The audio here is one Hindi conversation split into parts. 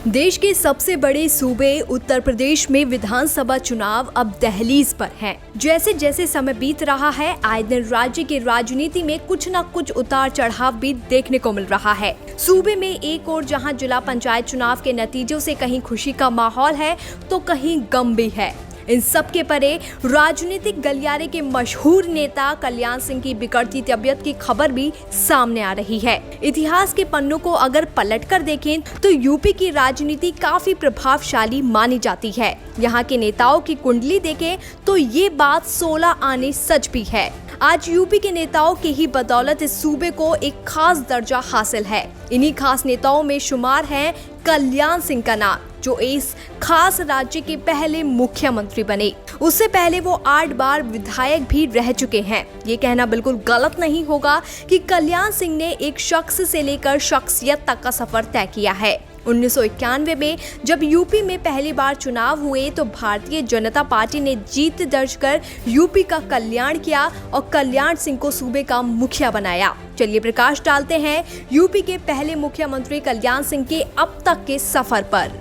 देश के सबसे बड़े सूबे उत्तर प्रदेश में विधानसभा चुनाव अब दहलीज पर हैं। जैसे जैसे समय बीत रहा है, आए दिन राज्य की राजनीति में कुछ न कुछ उतार चढ़ाव भी देखने को मिल रहा है। सूबे में एक ओर जहां जिला पंचायत चुनाव के नतीजों से कहीं खुशी का माहौल है तो कहीं गम भी है। इन सब के परे राजनीतिक गलियारे के मशहूर नेता कल्याण सिंह की बिगड़ती तबीयत की खबर भी सामने आ रही है। इतिहास के पन्नों को अगर पलटकर देखें तो यूपी की राजनीति काफी प्रभावशाली मानी जाती है। यहाँ के नेताओं की कुंडली देखें तो ये बात 16 आने सच भी है। आज यूपी के नेताओं की ही बदौलत इस सूबे को एक खास दर्जा हासिल है। इन्हीं खास नेताओं में शुमार है कल्याण सिंह का नाम, जो इस खास राज्य के पहले मुख्यमंत्री बने। उससे पहले वो 8 बार विधायक भी रह चुके हैं। ये कहना बिल्कुल गलत नहीं होगा कि कल्याण सिंह ने एक शख्स से लेकर शख्सियत तक का सफर तय किया है। 1991 में जब यूपी में पहली बार चुनाव हुए तो भारतीय जनता पार्टी ने जीत दर्ज कर यूपी का कल्याण किया और कल्याण सिंह को सूबे का मुखिया बनाया। चलिए प्रकाश डालते हैं यूपी के पहले मुख्यमंत्री कल्याण सिंह के अब तक के सफर पर।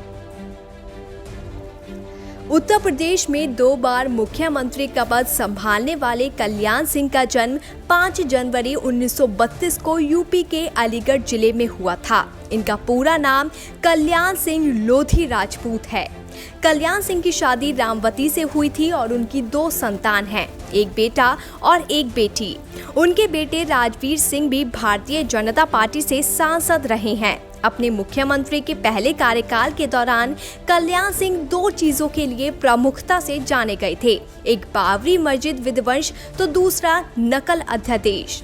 उत्तर प्रदेश में 2 बार मुख्यमंत्री का पद संभालने वाले कल्याण सिंह का जन्म 5 जनवरी 1932 को यूपी के अलीगढ़ जिले में हुआ था। इनका पूरा नाम कल्याण सिंह लोधी राजपूत है। कल्याण सिंह की शादी रामवती से हुई थी और उनकी 2 संतान हैं, एक बेटा और एक बेटी। उनके बेटे राजवीर सिंह भी भारतीय जनता पार्टी से सांसद रहे हैं। अपने मुख्यमंत्री के पहले कार्यकाल के दौरान कल्याण सिंह 2 चीजों के लिए प्रमुखता से जाने गए थे, एक बाबरी मस्जिद विध्वंस तो दूसरा नकल अध्यादेश।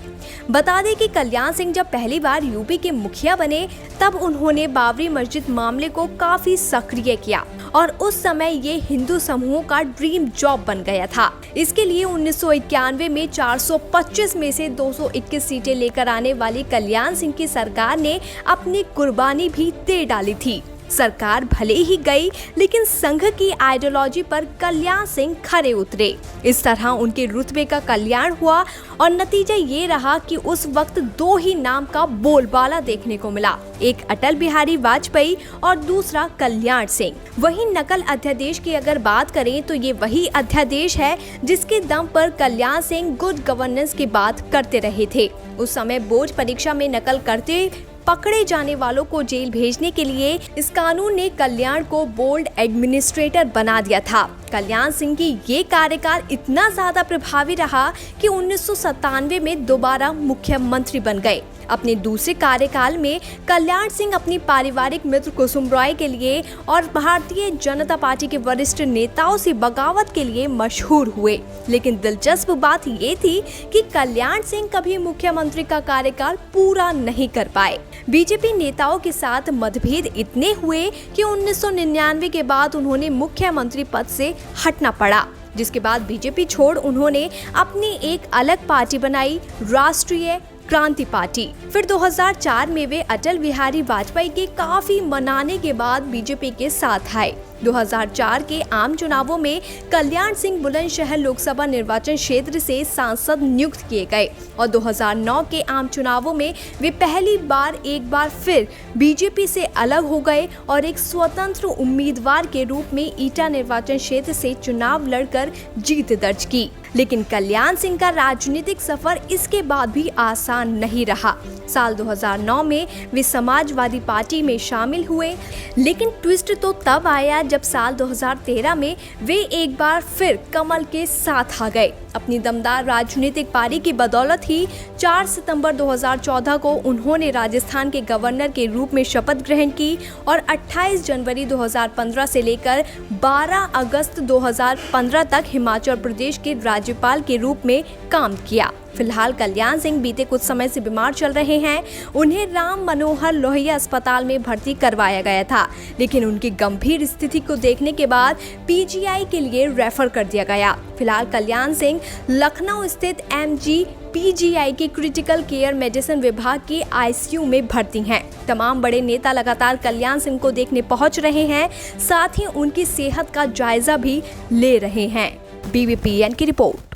बता दें कि कल्याण सिंह जब पहली बार यूपी के मुखिया बने तब उन्होंने बाबरी मस्जिद मामले को काफी सक्रिय किया और उस समय ये हिंदू समूहों का ड्रीम जॉब बन गया था। इसके लिए 1991 में 425 में से 221 सीटें लेकर आने वाली कल्याण सिंह की सरकार ने अपनी कुर्बानी भी दे डाली थी। सरकार भले ही गई लेकिन संघ की आइडियोलॉजी पर कल्याण सिंह खरे उतरे। इस तरह उनके रुतबे का कल्याण हुआ और नतीजा ये रहा कि उस वक्त 2 ही नाम का बोलबाला देखने को मिला, एक अटल बिहारी वाजपेयी और दूसरा कल्याण सिंह। वहीं नकल अध्यादेश की अगर बात करें तो ये वही अध्यादेश है जिसके दम पर कल्याण सिंह गुड गवर्नेंस की बात करते रहे थे। उस समय बोर्ड परीक्षा में नकल करते पकड़े जाने वालों को जेल भेजने के लिए इस कानून ने कल्याण को बोर्ड एडमिनिस्ट्रेटर बना दिया था। कल्याण सिंह की ये कार्यकाल इतना ज्यादा प्रभावी रहा कि 1997 में दोबारा मुख्यमंत्री बन गए। अपने दूसरे कार्यकाल में कल्याण सिंह अपनी पारिवारिक मित्र कुसुम रॉय के लिए और भारतीय जनता पार्टी के वरिष्ठ नेताओं से बगावत के लिए मशहूर हुए। लेकिन दिलचस्प बात ये थी कि कल्याण सिंह कभी मुख्यमंत्री का कार्यकाल पूरा नहीं कर पाए। बीजेपी नेताओं के साथ मतभेद इतने हुए कि 1999 के बाद उन्होंने मुख्यमंत्री पद से हटना पड़ा, जिसके बाद बीजेपी छोड़ उन्होंने अपनी एक अलग पार्टी बनाई, राष्ट्रीय क्रांति पार्टी। फिर 2004 में वे अटल बिहारी वाजपेयी के काफी मनाने के बाद बीजेपी के साथ आए। 2004 के आम चुनावों में कल्याण सिंह बुलंदशहर लोकसभा निर्वाचन क्षेत्र से सांसद नियुक्त किए गए और 2009 के आम चुनावों में वे पहली बार एक बार फिर बीजेपी से अलग हो गए और एक स्वतंत्र उम्मीदवार के रूप में ईटा निर्वाचन क्षेत्र से चुनाव लड़कर जीत दर्ज की। लेकिन कल्याण सिंह का राजनीतिक सफर इसके बाद भी आसान नहीं रहा। साल 2009 में वे समाजवादी पार्टी में शामिल हुए, लेकिन ट्विस्ट तो तब आया जब साल 2013 में वे एक बार फिर कमल के साथ आ गए। अपनी दमदार राजनीतिक पारी की बदौलत ही 4 सितंबर 2014 को उन्होंने राजस्थान के गवर्नर के रूप में शपथ ग्रहण की और 28 जनवरी 2015 से लेकर 12 अगस्त 2015 तक हिमाचल प्रदेश के राज्यपाल के रूप में काम किया। फिलहाल कल्याण सिंह बीते कुछ समय से बीमार चल रहे हैं। उन्हें राम मनोहर लोहिया अस्पताल में भर्ती करवाया गया था, लेकिन उनकी गंभीर स्थिति को देखने के बाद पीजीआई के लिए रेफर कर दिया गया। फिलहाल कल्याण सिंह लखनऊ स्थित एमजी पीजीआई के क्रिटिकल केयर मेडिसिन विभाग की आईसीयू में भर्ती हैं। तमाम बड़े नेता लगातार कल्याण सिंह को देखने पहुंच रहे हैं, साथ ही उनकी सेहत का जायजा भी ले रहे हैं। BBPN की रिपोर्ट।